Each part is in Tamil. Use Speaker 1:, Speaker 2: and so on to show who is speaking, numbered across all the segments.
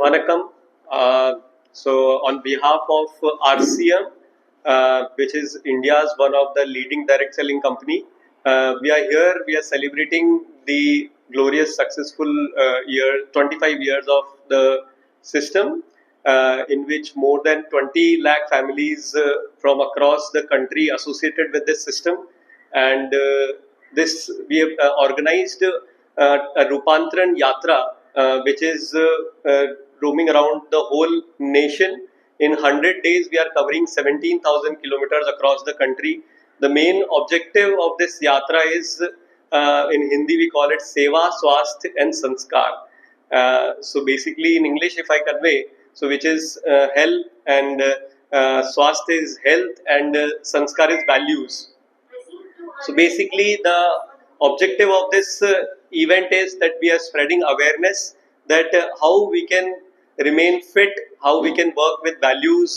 Speaker 1: Vanakkam. On behalf of RCM, which is India's one of the leading direct selling company, we are here. We are celebrating the glorious, successful year, 25 years of the system, in which more than 20 lakh families from across the country associated with this system, and this we have organized a Rupantran Yatra, which is roaming around the whole nation. In 100 days, we are covering 17,000 kilometers across the country. The main objective of this yatra is, in Hindi, we call it Seva, Swasth and Sanskar. So basically, in English, if I convey, so which is health, and Swasth is health, and Sanskar is values. So basically, the objective of this event is that we are spreading awareness that how we can remain fit, how we can work with values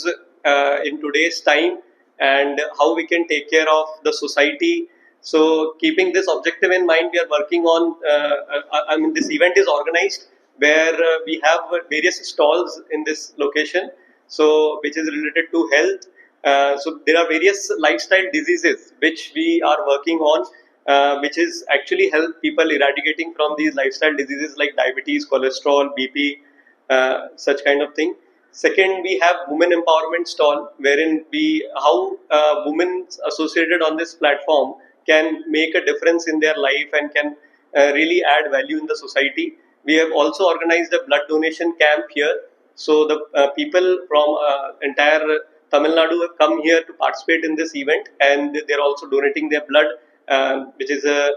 Speaker 1: in today's time, and how we can take care of the society. So, keeping this objective in mind, we are working on. This event is organized where we have various stalls in this location, so which is related to health. So there are various lifestyle diseases which we are working on, which is actually help people eradicating from these lifestyle diseases like diabetes, cholesterol, BP, such kind of thing. Second, we have women empowerment stall, wherein we how women associated on this platform can make a difference in their life and can really add value in the society. We have also organized a blood donation camp here. So the people from entire Tamil Nadu have come here to participate in this event, and they are also donating their blood, which is a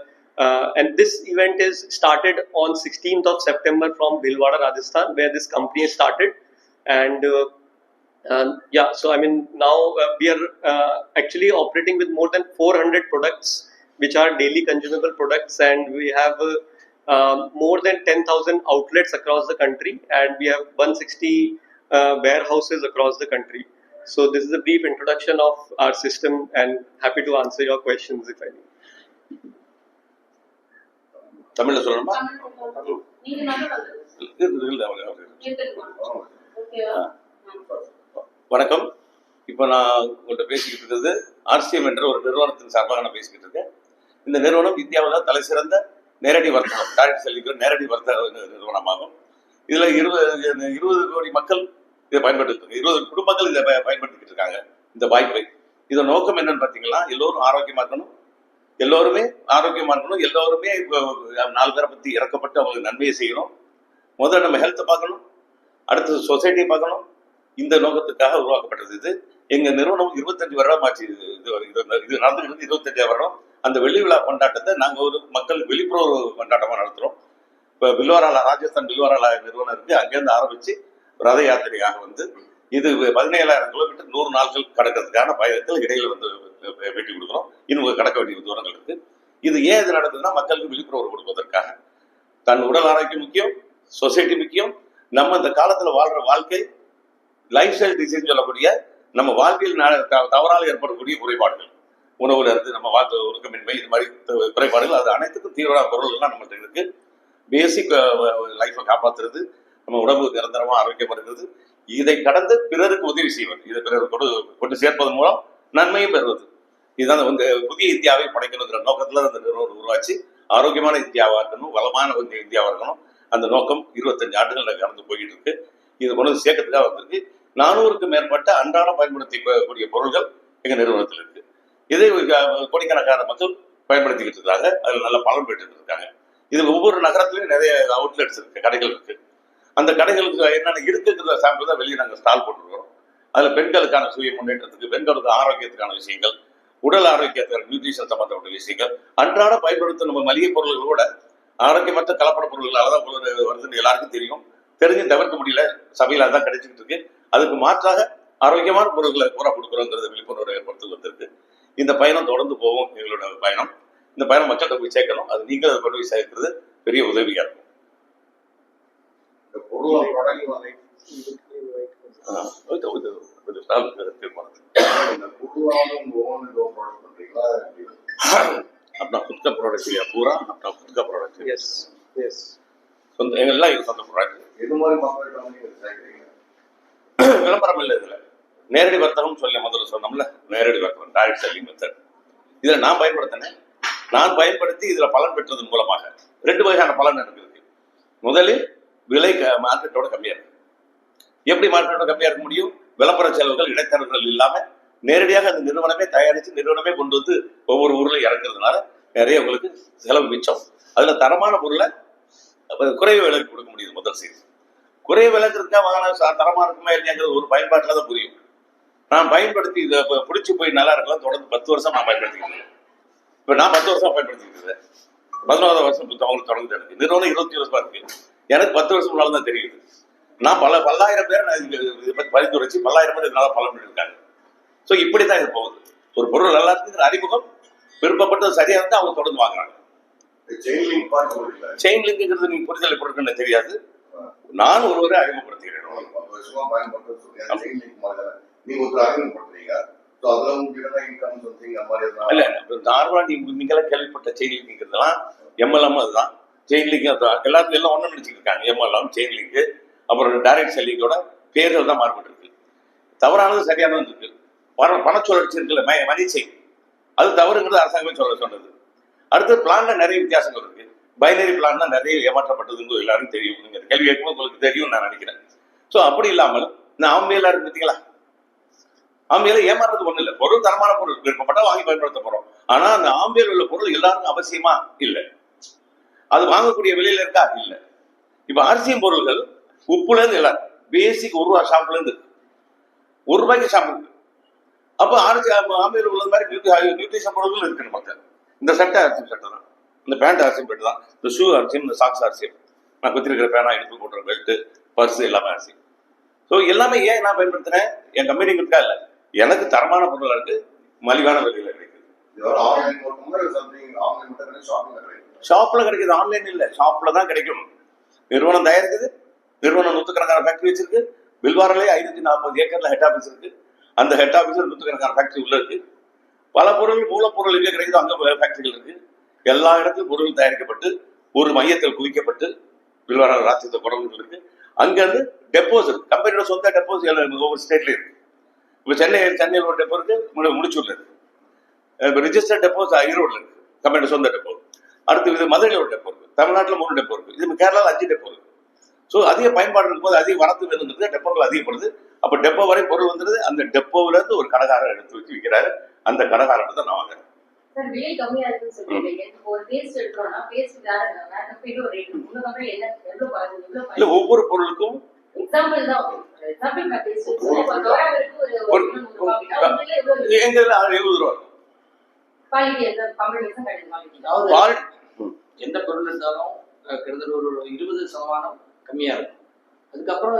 Speaker 1: and this event is started on 16th of September from Bhilwara, Rajasthan, where this company has started. And yeah, so I mean now we are actually operating with more than 400 products, which are daily consumable products, and we have more than 10,000 outlets across the country, and we have 160 warehouses across the country. So this is a brief introduction of our system, and happy to answer your questions if any.
Speaker 2: தமிழ்ல சொல்லணுமா? வணக்கம். இப்போ நான் உங்கள்கிட்ட பேசிக்கிட்டு இருக்கிறது RCM என்ற ஒரு நிறுவனத்தின் சார்பாக நான் பேசிக்கிட்டு இருக்கேன். இந்த நிறுவனம் இந்தியாவில் தலை சிறந்த நேரடி வர்த்தகம், டைரக்ட் செல்லிங் நேரடி வர்த்தக நிறுவனமாகும். இதில் 20 கோடி மக்கள் இதை பயன்படுத்திட்டு 20 குடும்பங்கள் இதை பயன்படுத்திக்கிட்டு இருக்காங்க. இந்த வாய்ப்பை இதன் நோக்கம் என்னன்னு பார்த்தீங்கன்னா, எல்லோரும் ஆரோக்கியமாக இருக்கணும், எல்லோருமே ஆரோக்கியமாக இருக்கணும், எல்லோருமே இப்போ 4 பேரை பற்றி இறக்கப்பட்டு அவங்களுக்கு நன்மையை செய்யணும். முதல்ல நம்ம ஹெல்த்தை பார்க்கணும், அடுத்தது சொசைட்டியை பார்க்கணும். இந்த நோக்கத்துக்காக உருவாக்கப்பட்டது இது. எங்கள் நிறுவனம் 25 வருடம் ஆச்சு. இது நடந்துக்கிட்டு 25 வருடம். அந்த வெள்ளி விழா கொண்டாட்டத்தை நாங்கள் ஒரு மக்கள் விழிப்புணர்வு கொண்டாட்டமாக நடத்துகிறோம். இப்போ பில்வாராலா, ராஜஸ்தான் பில்வாராலா நிறுவனம் இருக்குது. அங்கேருந்து ஆரம்பித்து ரத யாத்திரையாக வந்து இது 17,000 கிலோமீட்டர் 100 நாட்கள் கடக்கிறதுக்கான பயணத்தில் இடையில வந்து வெட்டி கொடுக்குறோம். இன்னும் கடக்க வேண்டிய தூரங்கள் இருக்கு. இது ஏன் இது நடக்குதுன்னா, மக்களுக்கு விழிப்புணர்வு கொடுப்பதற்காக. தன் உடல் ஆரோக்கியம் முக்கியம், சொசைட்டி முக்கியம். நம்ம இந்த காலத்தில் வாழ்ற வாழ்க்கை லைஃப் ஸ்டைல் டிசீஸ் சொல்லக்கூடிய நம்ம வாழ்க்கையில் தவறால் ஏற்படக்கூடிய குறைபாடுகள், உணவுல இருந்து நம்ம வாழ்க்கை ஒழுக்கமின்மை, இது மாதிரி குறைபாடுகள், அது அனைத்துக்கும் தீவிர பொருள்கள்லாம் நம்மகிட்ட இருக்கு. பேசிக் லைஃப்பை காப்பாற்றுறது, நம்ம உடம்பு நிரந்தரமா ஆரோக்கியமா இருக்கிறது, இதை கடந்து பிறருக்கு உதவி செய்வது, இதை பிறருக்கு கொண்டு சேர்ப்பதன் மூலம் நன்மையும் பெறுவது. இதுதான் வந்து புதிய இந்தியாவை படைக்கணுங்கிற நோக்கத்துல அந்த நிறுவனம் உருவாச்சு. ஆரோக்கியமான இந்தியாவா இருக்கணும், வளமான இந்தியாவா இருக்கணும். அந்த நோக்கம் 25 ஆண்டுகள் கடந்து போயிட்டு இருக்கு. இது கொண்டு வந்து சேர்க்கறதுக்காக வந்திருக்கு. 400க்கும் மேற்பட்ட அன்றாடம் பயன்படுத்தக்கூடிய பொருள்கள் எங்க நிறுவனத்தில் இருக்கு. இதை கோடிக்கணக்கான மக்கள் பயன்படுத்திக்கிட்டு இருக்காங்க. அதில் நல்ல பலன் பெற்றுட்டு இருக்காங்க. இது ஒவ்வொரு நகரத்திலையும் நிறைய அவுட்லெட்ஸ் இருக்கு, கடைகள் இருக்கு. அந்த கடைகளுக்கு என்னென்ன இருக்குங்கிற சாம்பிள் தான் வெளியே நாங்கள் ஸ்டால் போட்டுருக்கோம். அதில் பெண்களுக்கான சுய முன்னேற்றத்துக்கு, பெண்களுக்கு ஆரோக்கியத்துக்கான விஷயங்கள், உடல் ஆரோக்கியத்துக்கான நியூட்ரிஷன் சம்பந்தப்பட்ட விஷயங்கள், அன்றாட பயன்படுத்தும் நம்ம மளிகை பொருள்களோட ஆரோக்கியமற்ற கலப்பட பொருள்களால் தான் வருதுன்னு எல்லாருக்கும் தெரியும். தெரிஞ்சு தவிர்க்க முடியல, சபையில் அதான் கிடைச்சிக்கிட்டு இருக்கு. அதுக்கு மாற்றாக ஆரோக்கியமான பொருட்களை பூரா கொடுக்குறோங்கிறத விழிப்புணர்வு ஏற்படுத்தி வந்திருக்கு. இந்த பயணம் தொடர்ந்து போகும். எங்களோட பயணம், இந்த பயணம் மக்கள்கிட்ட போய் சேர்க்கணும். அது நீங்கள் அதை கொண்டு போய் சேர்க்கிறது பெரிய உதவியா இருக்கும். अपना खुद का प्रोडक्ट लिया पूरा, अपना खुद का प्रोडक्ट।
Speaker 1: यस यस
Speaker 2: எல்லாம் இது சொந்த ப்ராடக்ட்.
Speaker 3: எது மாதிரி மக்கள்கிட்ட வந்து நீங்க சேர்க்கிறீங்க?
Speaker 2: விளம்பரம் இல்லை இதுல. நேரடி வர்த்தகம் சொல்லி முதல்ல சொன்னோம்ல, நேரடி வர்த்தகம் டைரக்ட் செல்லிங் மெத்தட். இதுல நான் பயன்படுத்தினேன். நான் பயன்படுத்தி இதுல பலன் பெற்றதன் மூலமாக 2 வகையான பலன் எனக்கு இருக்கு. முதலில் விலை மார்க்கெட்டோட கம்மியா இருக்கு. எப்படி மார்க்கெட்டோட கம்மியா இருக்க முடியும்? விளம்பர செலவுகள், இடைத்தரகர்கள் இல்லாம நேரடியாக அந்த நிறுவனமே தயாரித்து நிறுவனமே கொண்டு வந்து ஒவ்வொரு ஊர்ல இறக்குறதுனால நிறைய உங்களுக்கு செலவு மிச்சம். அதுல தரமான பொருளை குறைவு விலைக்கு கொடுக்க முடியுது. முதல் செய்தி. குறைவு விலைக்கிறதுக்காக வாங்கினா தரமா இருக்குமா இல்லையாங்கிறது ஒரு பயன்பாட்டில் தான் புரியும். நான் பயன்படுத்தி இதை பிடிச்சி போய் நல்லா இருக்கலாம். தொடர்ந்து 10 வருஷம் நான் பயன்படுத்திக்கிட்டு. இப்ப நான் 10 வருஷம் பயன்படுத்திக்கிட்டு 11வது வருஷம் அவங்களுக்கு தொடர்ந்து எனக்கு நிறுவனம் 20 வருஷமா இருக்கு. எனக்கு 10 வருஷம் முன்னால தான் தெரியுது. நான் பல்லாயிரம் பேர் நான் இதை பத்தி பரிந்துரைச்சு பல்லாயிரம் பேர் இதனால பலன் பண்ணியிருக்காங்க. ஸோ இப்படிதான் இது போகுது. ஒரு பொருள் நல்லா இருக்குங்கிற அறிமுகம் விருப்பப்பட்டது சரியா இருந்து அவங்க தொடர்ந்து வாங்குறாங்க. செயின் லிங்க்ங்கிறது நீங்க புரிதல் எப்படி இருக்குன்னு தெரியாது. நான் ஒருவரை அறிமுகப்படுத்துகிறேன். இல்ல நார்மலா நீங்களாம் கேள்விப்பட்ட செயின் லிங்க்ங்கிறதுலாம் எம்எல்எம் அதுதான். செயின் லிங்க் எல்லாருக்கும் எல்லாம் ஒண்ணு நினைச்சிட்டு இருக்காங்க. எம்எல்எம், செயின் லிங்க், அப்புறம் டைரக்ட் செல்லிங்கோட பேர்கள் தான் மாறுபட்டு இருக்கு. தவறானது சரியானது இருக்கு. பணச்சுழற்சி இருக்குல்ல, மணி செயின், அது தவறுங்கிறது அரசாங்கமே சொன்னது. அடுத்து பிளான்ல நிறைய வித்தியாசங்கள் இருக்கு. பைனரி பிளான் தான் நிறைய ஏமாற்றப்பட்டதுன்னு எல்லாரும் தெரியும். நீங்க கேள்வி கேட்கும் உங்களுக்கு தெரியும் நான் நினைக்கிறேன். ஸோ அப்படி இல்லாமல் இந்த ஆம்பியலா இருக்கு பார்த்தீங்களா, ஆம்பியல ஏமாறது ஒண்ணு இல்லை. பொருள் தரமான பொருள் விருப்பப்பட்டா வாங்கி பயன்படுத்த போறோம். ஆனா அந்த ஆம்பியல் உள்ள பொருள் எல்லாருக்கும் அவசியமா இல்லை. அது வாங்கக்கூடிய விலையில இருக்கா? இல்லை. இப்ப அரிசியும் பொருள்கள் உப்புல இருந்து எல்லாரும் பேசிக் ₹1 ஷாம்புல இருந்து ₹1 ஷாம்பு இருக்கு. அப்ப ஆம்பியல் உள்ள மாதிரி நியூட்ரிஷன் பொருள்கள் இருக்கு மக்கள். இந்த சட்டை அரிசி சட்டை தான், இந்த பேண்ட் அரிசி பெட்டு தான், இந்த ஷூ அரிசியும், இந்த சாக்ஸ் அரிசியும், நான் குத்திருக்கிற பேனா, எடுத்து போட்டுற பெல்ட், பர்ஸ் எல்லாமே அரிசி. ஸோ எல்லாமே ஏன் நான் பயன்படுத்தினேன்? என் கம்பெனிங்களுக்கா இல்லை, எனக்கு தரமான பொருளாக இருக்கு, மலிவான விலையில கிடைக்குது. ஷாப்ல கிடைக்குது, ஆன்லைன் இல்லை, ஷாப்ல தான் கிடைக்கும். நிறுவனம் தயாரிக்குது, நிறுவனம் நூற்றுக்கணக்கான ஃபேக்டரி வச்சிருக்கு. பில்வாரிலே 540 ஏக்கர்ல ஹெட் ஆஃபீஸ் இருக்கு. அந்த ஹெட் ஆஃபீஸ்ல நூற்றுக்கணக்கான ஃபேக்டரி உள்ள இருக்கு. பல பொருள் மூலப்பொருள் எங்கே கிடைக்குதோ அங்கே ஃபேக்டரிகள் இருக்கு. எல்லா இடத்துலையும் பொருள் தயாரிக்கப்பட்டு ஒரு மையத்தில் குவிக்கப்பட்டு பில்வாரா ராஜ்யத்தை குடங்கள் இருக்கு. அங்கிருந்து டெப்போஸ் இருக்கு, கம்பெனியோட சொந்த டெப்போஸ் ஒவ்வொரு ஸ்டேட்ல இருக்கு. இப்போ சென்னையில் ஒரு டெப்போ இருக்கு, முடிச்சூர்ல இருக்கு. இப்போ ரிஜிஸ்டர்ட் டெப்போஸ் ஈரோடுல இருக்கு, கம்பெனியோட சொந்த டெப்போ. அடுத்து இது மதுரையில் ஒரு டெப்போ இருக்கு, தமிழ்நாட்டில் 3 டெப்போ இருக்கு, இது கேரளாவில் 5 டெப்போ இருக்கு. ஸோ அதிக பயன்பாடு இருக்கும்போது அதிக வரத்து வேணுங்கிறது டெப்போக்கள் அதிகப்படுது. அப்போ டெப்போ வரை பொருள் வந்துடுது. அந்த டெப்போவில இருந்து ஒரு கடைக்காரர் எடுத்து வச்சு விற்கிறாரு. அந்த கடைக்காரர் தான் நான் வாங்குறேன்.
Speaker 4: விலை கம்மியா இருக்குன்னு சொல்றீங்க. ஒரு பேஸ்ட் எடுக்கறோம்னா பேஸ்ட் ஒரு ரேட் உங்க கம்பெனி என்ன எவ்வளவு
Speaker 2: ஒவ்வொரு பொருளுக்கும்
Speaker 4: எக்ஸாம்பிள் தான். எக்ஸாம்பிள் நான் பேஸ்ட் ஒரு தோராயிரத்துக்கு ஒரு
Speaker 2: எங்க இதுல ₹70
Speaker 4: குவாலிட்டி எந்த காம்ப்ரமைஸும் கிடையாது.
Speaker 5: எந்த பொருள் இருந்தாலும் கிட்டத்தட்ட ஒரு 20% கம்மியா இருக்கும். அதுக்கப்புறம்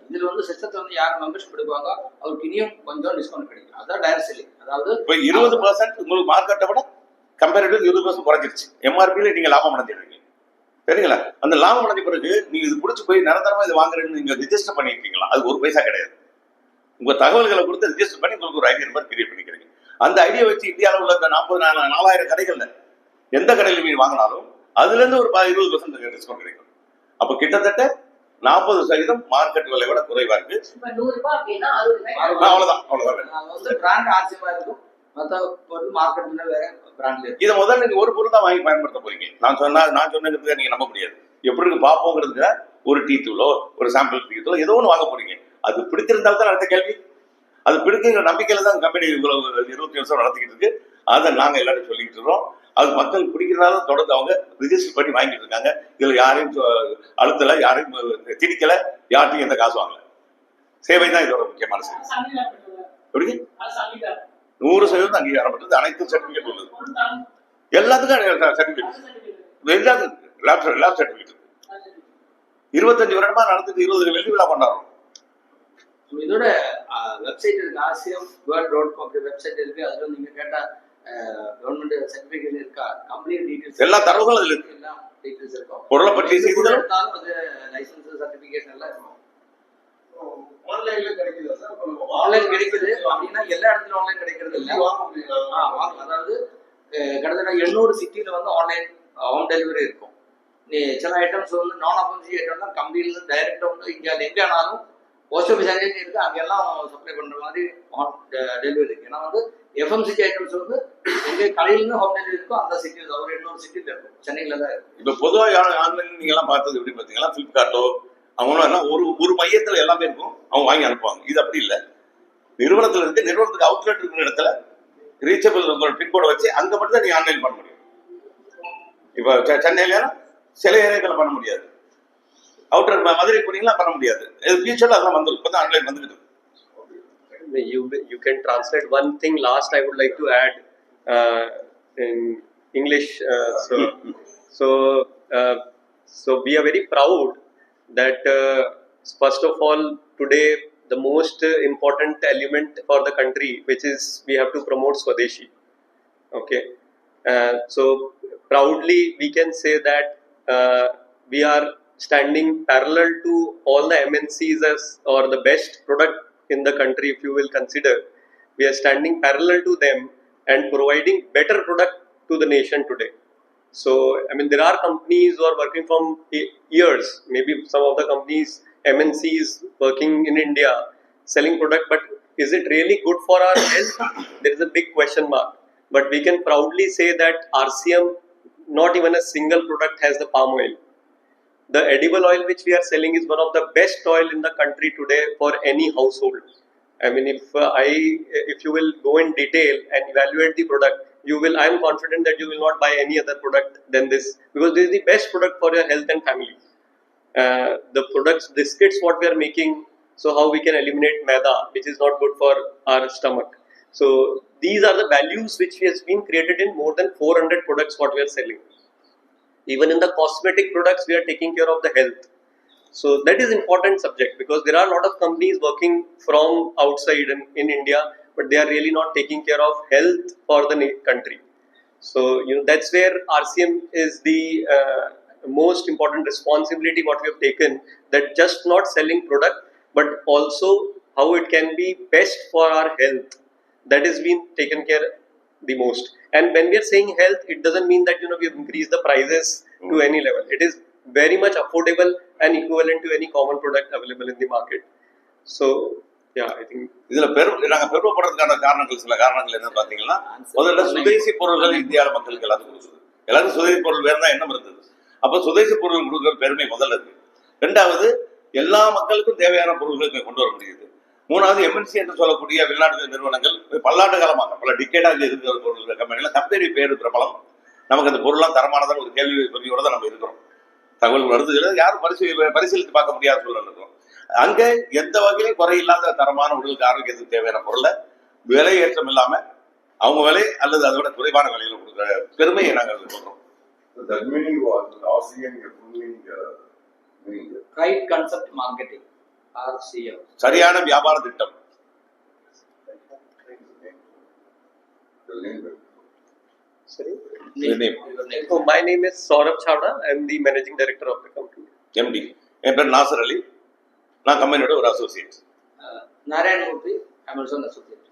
Speaker 5: இதுல வந்து சிஸ்டத்துல வந்து யார் மெம்பர்ஷிப் எடுப்பாங்க அவருக்கு இனியும் கொஞ்சம் டிஸ்கவுண்ட் கிடைக்கும். அதான் டைரக்ட் செல்லிங். அதாவது
Speaker 2: இப்போ 20% உங்களுக்கு மார்க்கெட்டை விட கம்பேரிட்டிவ் 20% குறைஞ்சிருச்சு. எம்ஆர்பியில நீங்க லாபம் அடைஞ்சிருக்கீங்க, சரிங்களா? அந்த லாபம் அடைஞ்ச பிறகு நீங்க இது பிடிச்சி போய் நிரந்தரமா இது வாங்குறேன்னு நீங்க ரிஜிஸ்டர் பண்ணிருக்கீங்களா? அது ₹1 கிடையாது. உங்க தகவல்களை கொடுத்து ரிஜிஸ்டர் பண்ணி உங்களுக்கு ஒரு ஐடி நம்பர் கிரியேட் பண்ணிக்கிறீங்க. அந்த ஐடியா வச்சு இந்தியாவில் உள்ள 40,000 கடைகள்ல எந்த கடையில போய் வாங்கினாலும் அதுல இருந்து ஒரு 20% டிஸ்கவுண்ட் கிடைக்கும். அப்ப கிட்டத்தட்ட 40% மார்க்கெட் விலை விட குறைவா இருக்கு. அவ்வளவுதான். இதை முதல்ல நீங்க ஒரு பொருள் தான் வாங்கி பயன்படுத்த போறீங்க. நான் சொன்னதுக்கு நீங்க நம்ப முடியாது. எப்படி இருக்கு பாப்போங்கிறதுக்கு ஒரு டீ தூளோ ஒரு சாம்பிள் டீ தூளோ ஏதோ ஒன்று வாங்க போறீங்க. அது பிடித்திருந்தால் தான் அடுத்த கேள்வி. அது பிடிக்குங்கிற நம்பிக்கையில தான் கம்பெனி இவ்வளவு 20 வருஷம் நடத்திக்கிட்டு இருக்கு. அதை நாங்க எல்லாரும் சொல்லிட்டு இருக்கோம். அது மக்கள் பிடிக்கிறதால தொடர்ந்து அவங்க ரிஜிஸ்டர் பண்ணி வாங்கிட்டு இருக்காங்க. இதுல யாரையும் அழுத்தல, யாரையும் திணிக்கல, யார்ட்டையும் எந்த காசு வாங்கல. சேவை தான் இதோட முக்கியமான சேவை. எப்படி 100% அங்கீகாரப்பட்டது. அனைத்து சர்டிபிகேட் உள்ளது, எல்லாத்துக்கும் சர்டிபிகேட், லேப் சர்டிபிகேட். 25 வருடமா நடந்துட்டு 20 வெள்ளி விழா கொண்டாடுறோம்.
Speaker 5: இதோட வெப்சைட் இருக்கு, ASEAN-World.com வெப்சைட் இருக்கு. அதுல நீங்க கேட்டா கவர்மெண்ட் சர்டிபிகேட் இருக்கா, கம்பெனி டீடைல்ஸ்,
Speaker 2: எல்லா தரவுகளும் அதுல இருக்கு.
Speaker 5: எல்லா டீடைல்ஸ் இருக்கும்.
Speaker 2: பொருளை பற்றி செய்திகள்
Speaker 5: எடுத்தாலும் அது லைசென்ஸ் சர்டிபிகேட் எல்லாம் இருக்கும்.
Speaker 3: ஆன்லைன்ல கிடைக்குதா சார்?
Speaker 5: ஆன்லைன் கிடைக்குது அப்படின்னா எல்லா இடத்துலயும் ஆன்லைன் கிடைக்கிறது இல்ல. அதாவது கிட்டத்தட்ட 800 சிட்டில வந்து ஆன்லைன் ஹோம் டெலிவரி இருக்கும். சில ஐட்டம்ஸ் வந்து நான் அஃபென்சிவ் ஐட்டம் தான் கம்பெனிலேருந்து டைரெக்டாக வந்து இந்தியாவில் எங்கே ஆனாலும் போஸ்ட் ஆஃபீஸ் அங்கேயும் இருக்குது, அங்கெல்லாம் சப்ளை பண்ணுற மாதிரி டெலிவரி இருக்குது. ஏன்னா வந்து எஃப்எம்சிஜி ஐட்டம்ஸ் வந்து எங்கே கடையிலேருந்து ஹோம் டெலிவரி இருக்கோ அந்த சிட்டியில் ஒரு 200 சிட்டியில் இருக்கும், சென்னையில் தான் இருக்கும்.
Speaker 2: இப்போ பொதுவாக ஆன்லைன் நீங்கள்லாம் பார்த்தது எப்படி பார்த்தீங்கன்னா ஃப்ளிப்கார்ட்டோ அவங்களும் என்ன ஒரு மையத்தில் எல்லாமே இருக்கும், அவங்க வாங்கி அனுப்புவாங்க. இது அப்படி இல்லை, நிறுவனத்தில் இருக்கு, நிறுவனத்துக்கு அவுட்லெட் இருக்கிற இடத்துல ரீச்சபிள் உங்களோட பின்கோடை வச்சு அங்கே மட்டும் தான் நீங்கள் ஆன்லைன் பண்ண முடியும். இப்போ சென்னையில சில ஏரியாக்களை பண்ண முடியாது, அவுட்டர் மதுரை போனீங்களா பண்ண முடியாது. ஃபியூச்சர்ல அதெல்லாம் வந்துடும், இப்போ தான் ஆன்லைன் வந்துட்டு.
Speaker 1: You can translate one thing. Last, I would like to add in English. So we are very proud that first of all today the most important element for the country, which is we have to promote Swadeshi. Okay, so proudly we can say that we are standing parallel to all the MNCs or the best product in the country. If you will consider, we are standing parallel to them and providing better product to the nation today. So I mean, there are companies who are working from years, maybe some of the companies MNCs working in India selling product, but is it really good for our health? There is a big question mark. But we can proudly say that RCM, not even a single product has the palm oil. The edible oil which we are selling is one of the best oil in the country today for any household. I mean, if you will go in detail and evaluate the product, I am confident that you will not buy any other product than this, because this is the best product for your health and family. The products, biscuits what we are making, so how we can eliminate maida, which is not good for our stomach. So these are the values which has been created in more than 400 products what we are selling. Even in the cosmetic products, we are taking care of the health. So that is important subject, because there are a lot of companies working from outside in India, but they are really not taking care of health for the country. So that's where RCM is the most important responsibility what we have taken, that just not selling product, but also how it can be best for our health. That is being taken care the most. And when we are saying health, it doesn't mean that we have increased the prices to any level. It is very much affordable and equivalent to any common product available in the market. So yeah, I think
Speaker 2: இதுல நாங்க பெருமைப்படுறதுக்கான சில காரணங்கள் என்ன பாத்தீங்கன்னா, முதல்ல சுதேசி பொருள்கள் இந்தியாவில மக்களுக்கு எல்லாத்துக்கும் கொடுக்குது. எல்லாரும் சுதேசி பொருள் வேறு தான் எண்ணம் இருந்தது. அப்ப சுதேசி பொருள் கொடுக்குற பெருமை முதல்ல இருக்கு. ரெண்டாவது, எல்லா மக்களுக்கும் தேவையான பொருள்களை கொண்டு வர முடியுது. மூணாவது, எம்என்சி என்று சொல்லக்கூடிய வெளிநாட்டு நிறுவனங்கள் பல்லாண்டு காலமாக பல டிக்கெட்டாக இருக்கிற பொருள் கம்பெனில கம்பெனி பேரு பிரபலம். நமக்கு அந்த பொருள்லாம் தரமானதான் ஒரு கேள்வி சொல்லியோட தான் நம்ம இருக்கிறோம். தகவல் வருது, யாரும் பரிசீலித்து பார்க்க முடியாத சூழல் இருக்கும். அங்க எந்த வகையிலும் குறையில்லாத தரமான உடலுக்கு ஆரோக்கியத்துக்கு தேவையான பொருளை விலை ஏற்றம் இல்லாம அவங்க விலை அல்லது அதை விட குறைவான விலையில கொடுக்குற பெருமையை நாங்கள் சொல்றோம்.
Speaker 5: ரைட் கான்செப்ட் மார்க்கெட்டிங், RCM,
Speaker 2: சரியான வியாபார திட்டம்.
Speaker 1: My name is Saurabh Chawda. I am the managing director of the company.
Speaker 2: MD. என் பேர் நாசர் அலி. நான் கம்பெனியோட ஒரு associate.
Speaker 5: Narayanamurthy, I am also an associate.